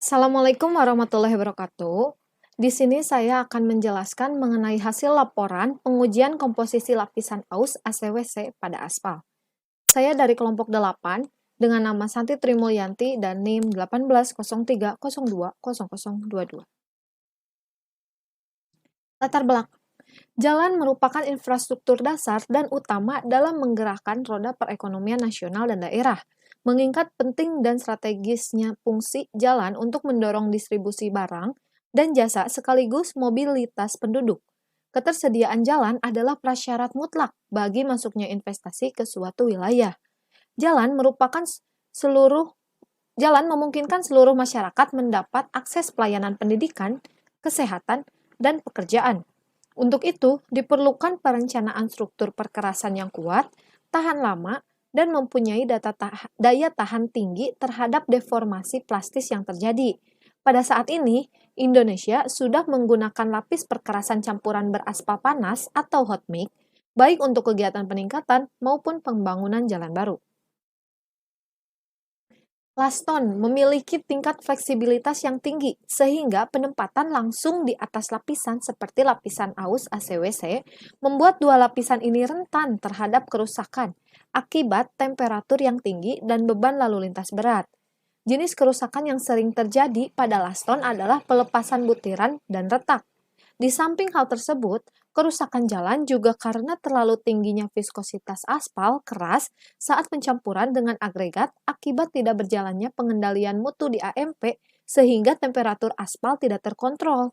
Assalamualaikum warahmatullahi wabarakatuh. Di sini saya akan menjelaskan mengenai hasil laporan pengujian komposisi lapisan aus ACWC pada aspal. Saya dari kelompok 8 dengan nama Santi Trimulyanti dan NIM 1803020022. Latar belakang. Jalan merupakan infrastruktur dasar dan utama dalam menggerakkan roda perekonomian nasional dan daerah. Mengingat penting dan strategisnya fungsi jalan untuk mendorong distribusi barang dan jasa sekaligus mobilitas penduduk. Ketersediaan jalan adalah prasyarat mutlak bagi masuknya investasi ke suatu wilayah. Jalan memungkinkan seluruh masyarakat mendapat akses pelayanan pendidikan, kesehatan, dan pekerjaan. Untuk itu, diperlukan perencanaan struktur perkerasan yang kuat, tahan lama, dan mempunyai daya tahan tinggi terhadap deformasi plastis yang terjadi. Pada saat ini, Indonesia sudah menggunakan lapis perkerasan campuran beraspal panas atau hot mix, baik untuk kegiatan peningkatan maupun pembangunan jalan baru. Laston memiliki tingkat fleksibilitas yang tinggi, sehingga penempatan langsung di atas lapisan seperti lapisan aus ACWC membuat dua lapisan ini rentan terhadap kerusakan akibat temperatur yang tinggi dan beban lalu lintas berat. Jenis kerusakan yang sering terjadi pada laston adalah pelepasan butiran dan retak. Di samping hal tersebut, kerusakan jalan juga karena terlalu tingginya viskositas aspal keras saat pencampuran dengan agregat akibat tidak berjalannya pengendalian mutu di AMP sehingga temperatur aspal tidak terkontrol.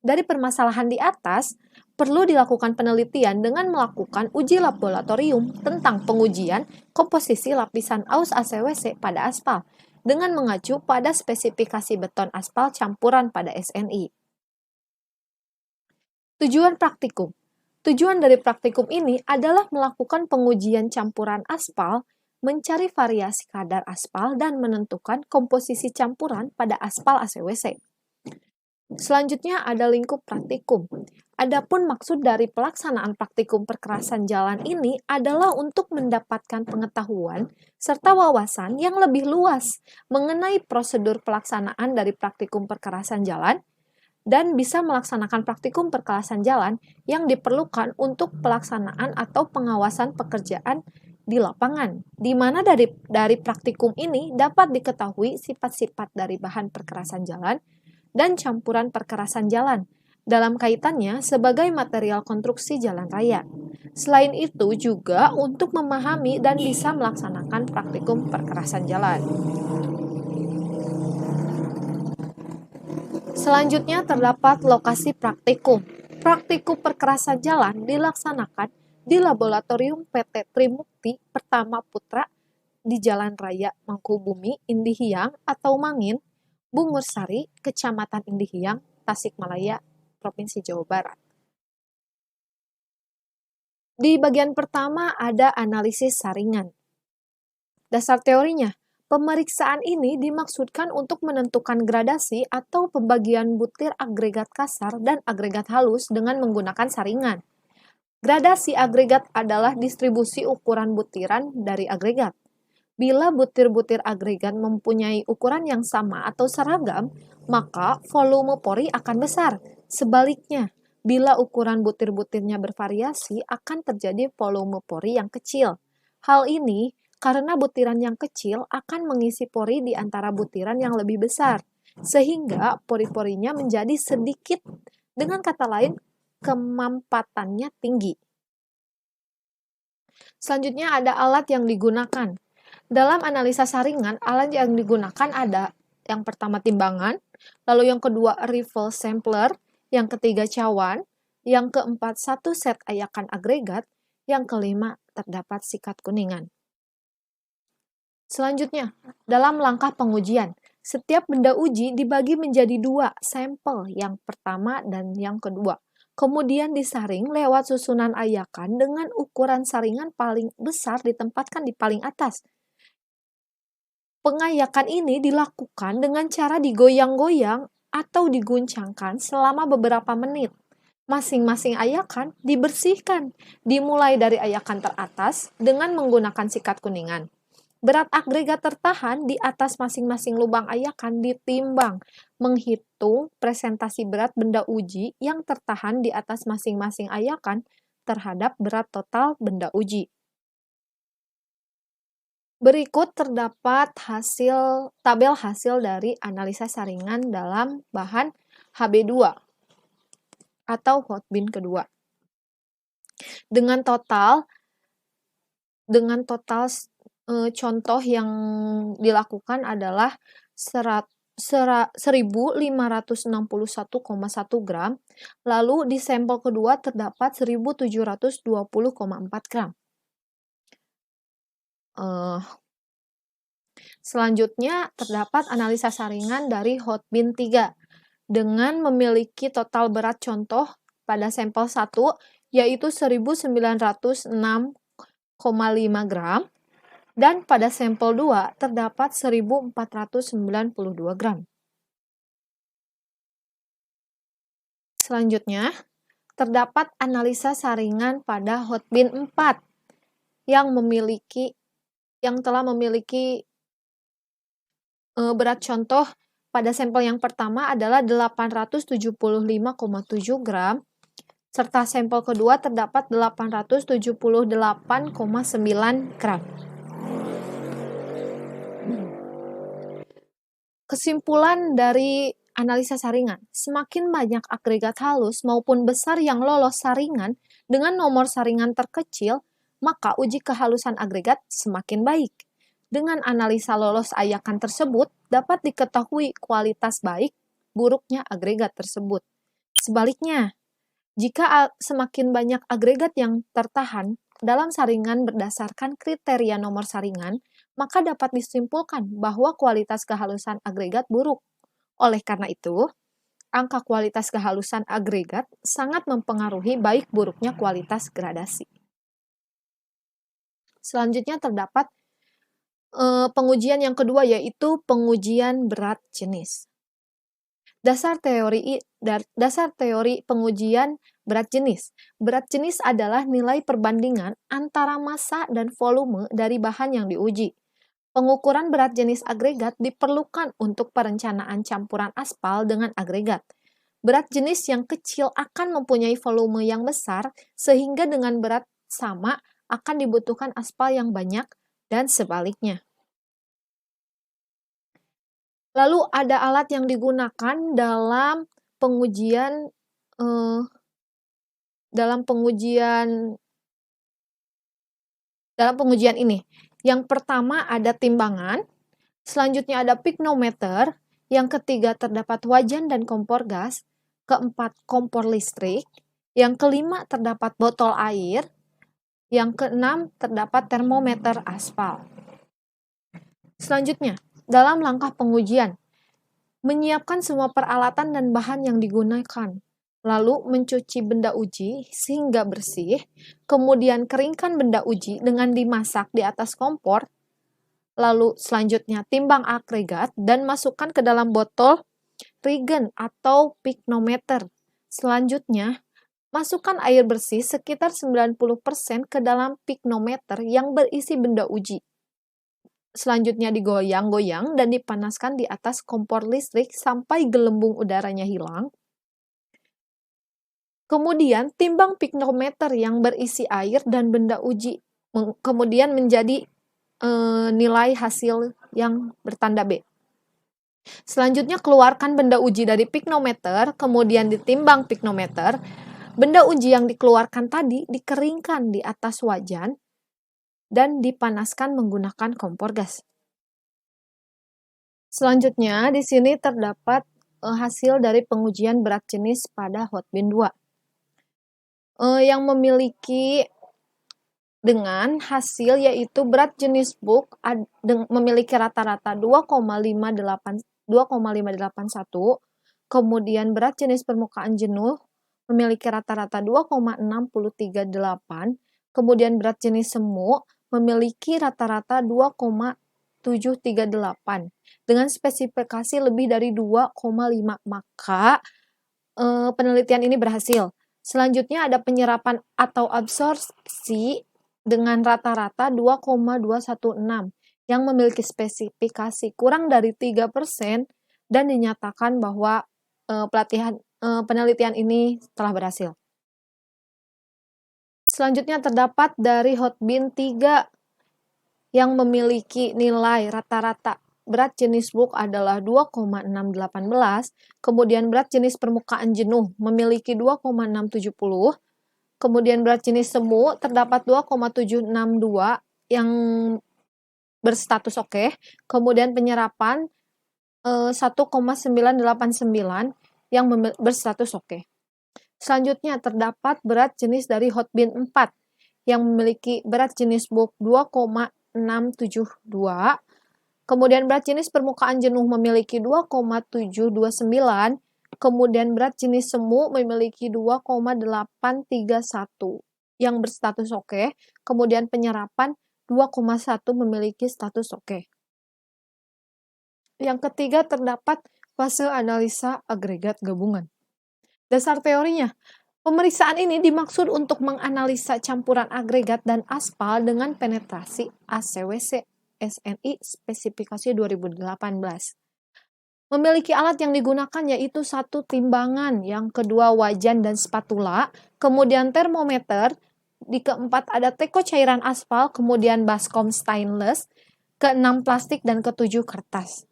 Dari permasalahan di atas, perlu dilakukan penelitian dengan melakukan uji laboratorium tentang pengujian komposisi lapisan aus ACWC pada aspal dengan mengacu pada spesifikasi beton aspal campuran pada SNI. Tujuan praktikum. Tujuan dari praktikum ini adalah melakukan pengujian campuran aspal, mencari variasi kadar aspal, dan menentukan komposisi campuran pada aspal ACWC. Selanjutnya ada lingkup praktikum. Adapun maksud dari pelaksanaan praktikum perkerasan jalan ini adalah untuk mendapatkan pengetahuan serta wawasan yang lebih luas mengenai prosedur pelaksanaan dari praktikum perkerasan jalan, dan bisa melaksanakan praktikum perkerasan jalan yang diperlukan untuk pelaksanaan atau pengawasan pekerjaan di lapangan, di mana dari praktikum ini dapat diketahui sifat-sifat dari bahan perkerasan jalan dan campuran perkerasan jalan dalam kaitannya sebagai material konstruksi jalan raya. Selain itu juga untuk memahami dan bisa melaksanakan praktikum perkerasan jalan. Selanjutnya terdapat lokasi praktikum. Praktikum perkerasan jalan dilaksanakan di laboratorium PT Trimukti Pertama Putra di Jalan Raya Mangkubumi, Indihiyang atau Mangin, Bungursari, Kecamatan Indihiyang, Tasikmalaya, Provinsi Jawa Barat. Di bagian pertama ada analisis saringan. Dasar teorinya, pemeriksaan ini dimaksudkan untuk menentukan gradasi atau pembagian butir agregat kasar dan agregat halus dengan menggunakan saringan. Gradasi agregat adalah distribusi ukuran butiran dari agregat. Bila butir-butir agregat mempunyai ukuran yang sama atau seragam, maka volume pori akan besar. Sebaliknya, bila ukuran butir-butirnya bervariasi, akan terjadi volume pori yang kecil. Hal ini karena butiran yang kecil akan mengisi pori di antara butiran yang lebih besar, sehingga pori-porinya menjadi sedikit. Dengan kata lain, kemampatannya tinggi. Selanjutnya ada alat yang digunakan. Dalam analisa saringan, alat yang digunakan ada yang pertama timbangan, lalu yang kedua rival sampler, yang ketiga cawan, yang keempat satu set ayakan agregat, yang kelima terdapat sikat kuningan. Selanjutnya, dalam langkah pengujian, setiap benda uji dibagi menjadi dua sampel, yang pertama dan yang kedua. Kemudian disaring lewat susunan ayakan dengan ukuran saringan paling besar ditempatkan di paling atas. Pengayakan ini dilakukan dengan cara digoyang-goyang atau diguncangkan selama beberapa menit. Masing-masing ayakan dibersihkan, dimulai dari ayakan teratas dengan menggunakan sikat kuningan. Berat agregat tertahan di atas masing-masing lubang ayakan ditimbang, menghitung presentasi berat benda uji yang tertahan di atas masing-masing ayakan terhadap berat total benda uji. Berikut terdapat tabel hasil dari analisa saringan dalam bahan HB2 atau hotbin kedua. Dengan total contoh yang dilakukan adalah 1.561,1 gram, lalu di sampel kedua terdapat 1.720,4 gram. Selanjutnya terdapat analisa saringan dari hotbin 3 dengan memiliki total berat contoh pada sampel 1 yaitu 1.906,5 gram dan pada sampel 2 terdapat 1.492 gram. Selanjutnya, terdapat analisa saringan pada hotbin 4 yang telah memiliki berat contoh pada sampel yang pertama adalah 875,7 gram, serta sampel kedua terdapat 878,9 gram. Kesimpulan dari analisa saringan, semakin banyak agregat halus maupun besar yang lolos saringan dengan nomor saringan terkecil, maka uji kehalusan agregat semakin baik. Dengan analisa lolos ayakan tersebut, dapat diketahui kualitas baik buruknya agregat tersebut. Sebaliknya, jika semakin banyak agregat yang tertahan dalam saringan berdasarkan kriteria nomor saringan, maka dapat disimpulkan bahwa kualitas kehalusan agregat buruk. Oleh karena itu, angka kualitas kehalusan agregat sangat mempengaruhi baik buruknya kualitas gradasi. Selanjutnya terdapat pengujian yang kedua, yaitu pengujian berat jenis. Dasar teori pengujian berat jenis. Berat jenis adalah nilai perbandingan antara massa dan volume dari bahan yang diuji. Pengukuran berat jenis agregat diperlukan untuk perencanaan campuran aspal dengan agregat. Berat jenis yang kecil akan mempunyai volume yang besar, sehingga dengan berat sama akan dibutuhkan aspal yang banyak, dan sebaliknya. Lalu ada alat yang digunakan dalam pengujian ini. Yang pertama ada timbangan, selanjutnya ada piknometer, yang ketiga terdapat wajan dan kompor gas, keempat kompor listrik, yang kelima terdapat botol air, yang keenam terdapat termometer aspal. Selanjutnya, dalam langkah pengujian, menyiapkan semua peralatan dan bahan yang digunakan, lalu mencuci benda uji sehingga bersih, kemudian keringkan benda uji dengan dimasak di atas kompor, lalu selanjutnya timbang agregat dan masukkan ke dalam botol Regen atau piknometer. Selanjutnya, masukkan air bersih sekitar 90% ke dalam piknometer yang berisi benda uji. Selanjutnya digoyang-goyang dan dipanaskan di atas kompor listrik sampai gelembung udaranya hilang. Kemudian timbang piknometer yang berisi air dan benda uji, kemudian menjadi nilai hasil yang bertanda B. Selanjutnya keluarkan benda uji dari piknometer, kemudian ditimbang piknometer. Benda uji yang dikeluarkan tadi dikeringkan di atas wajan dan dipanaskan menggunakan kompor gas. Selanjutnya, di sini terdapat hasil dari pengujian berat jenis pada hotbin 2. Yang memiliki dengan hasil yaitu berat jenis book memiliki rata-rata 2,581, kemudian berat jenis permukaan jenuh memiliki rata-rata 2,638, kemudian berat jenis semu memiliki rata-rata 2,738 dengan spesifikasi lebih dari 2,5, maka penelitian ini berhasil. Selanjutnya ada penyerapan atau absorpsi dengan rata-rata 2,216 yang memiliki spesifikasi kurang dari 3% dan dinyatakan bahwa penelitian ini telah berhasil. Selanjutnya terdapat dari Hotbin 3 yang memiliki nilai rata-rata berat jenis bulk adalah 2,618, kemudian berat jenis permukaan jenuh memiliki 2,670, kemudian berat jenis semu terdapat 2,762 yang berstatus oke, kemudian penyerapan 1,989 yang berstatus oke. Selanjutnya terdapat berat jenis dari Hotbin 4 yang memiliki berat jenis bulk 2,672, kemudian berat jenis permukaan jenuh memiliki 2,729, kemudian berat jenis semu memiliki 2,831 yang berstatus oke, kemudian penyerapan 2,1 memiliki status oke. Yang ketiga terdapat fase analisa agregat gabungan. Dasar teorinya, pemeriksaan ini dimaksud untuk menganalisa campuran agregat dan aspal dengan penetrasi ACWC SNI spesifikasi 2018. Memiliki alat yang digunakan yaitu satu timbangan, yang kedua wajan dan spatula, kemudian termometer, di keempat ada teko cairan aspal, kemudian baskom stainless, keenam plastik, dan ketujuh kertas.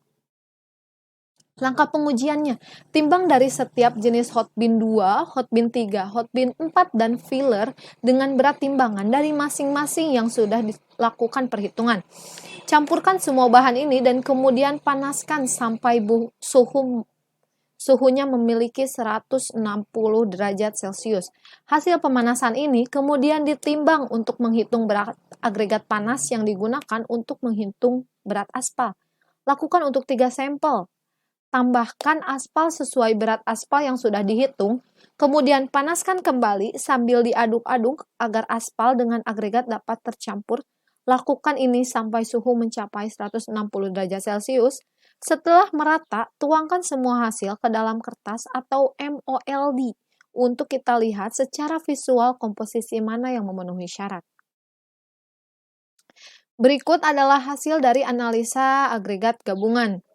Langkah pengujiannya, timbang dari setiap jenis Hotbin 2, Hotbin 3, Hotbin 4, dan filler dengan berat timbangan dari masing-masing yang sudah dilakukan perhitungan. Campurkan semua bahan ini dan kemudian panaskan sampai suhunya memiliki 160 derajat Celcius. Hasil pemanasan ini kemudian ditimbang untuk menghitung berat agregat panas yang digunakan untuk menghitung berat aspal. Lakukan untuk 3 sampel. Tambahkan aspal sesuai berat aspal yang sudah dihitung, kemudian panaskan kembali sambil diaduk-aduk agar aspal dengan agregat dapat tercampur. Lakukan ini sampai suhu mencapai 160 derajat Celcius. Setelah merata, tuangkan semua hasil ke dalam kertas atau MOLD untuk kita lihat secara visual komposisi mana yang memenuhi syarat. Berikut adalah hasil dari analisa agregat gabungan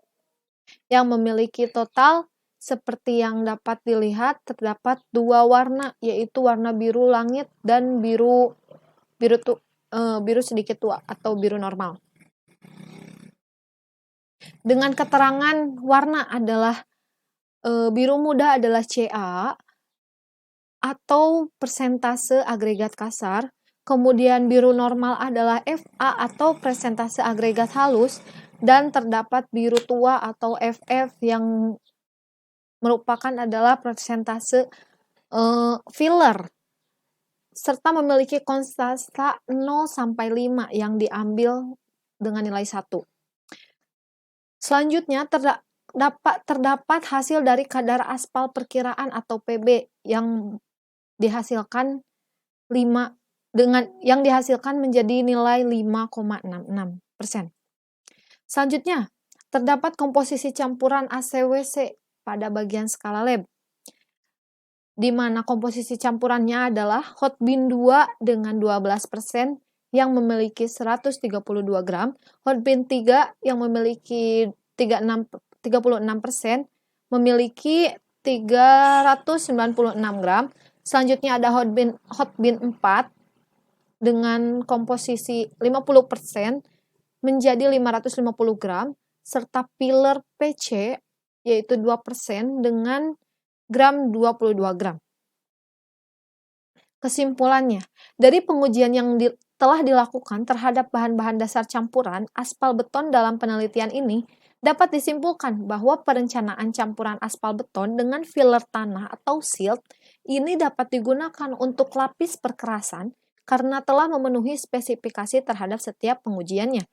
yang memiliki total seperti yang dapat dilihat terdapat dua warna, yaitu warna biru langit dan biru sedikit tua atau biru normal. Dengan keterangan warna adalah biru muda adalah Ca atau persentase agregat kasar, kemudian biru normal adalah Fa atau persentase agregat halus, dan terdapat biru tua atau FF yang merupakan adalah persentase filler, serta memiliki konstanta 0 sampai 5 yang diambil dengan nilai 1. Selanjutnya terdapat hasil dari kadar aspal perkiraan atau PB yang dihasilkan menjadi nilai 5,66%. Selanjutnya, terdapat komposisi campuran ACWC pada bagian skala lab, di mana komposisi campurannya adalah Hotbin 2 dengan 12% yang memiliki 132 gram, Hotbin 3 yang memiliki 36% memiliki 396 gram. Selanjutnya ada Hotbin 4 dengan komposisi 50% menjadi 550 gram, serta filler PC yaitu 2% dengan 22 gram. Kesimpulannya, dari pengujian yang telah dilakukan terhadap bahan-bahan dasar campuran aspal beton dalam penelitian ini, dapat disimpulkan bahwa perencanaan campuran aspal beton dengan filler tanah atau silt ini dapat digunakan untuk lapis perkerasan karena telah memenuhi spesifikasi terhadap setiap pengujiannya.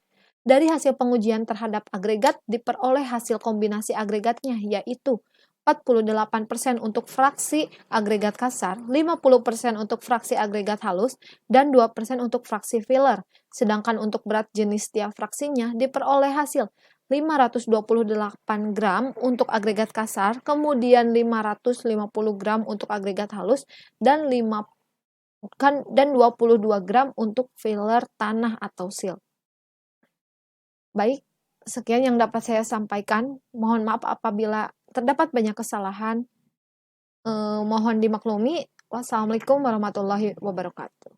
Dari hasil pengujian terhadap agregat diperoleh hasil kombinasi agregatnya, yaitu 48% untuk fraksi agregat kasar, 50% untuk fraksi agregat halus, dan 2% untuk fraksi filler. Sedangkan untuk berat jenis tiap fraksinya diperoleh hasil 528 gram untuk agregat kasar, kemudian 550 gram untuk agregat halus, dan 22 gram untuk filler tanah atau silt. Baik, sekian yang dapat saya sampaikan. Mohon maaf apabila terdapat banyak kesalahan. Mohon dimaklumi. Wassalamualaikum warahmatullahi wabarakatuh.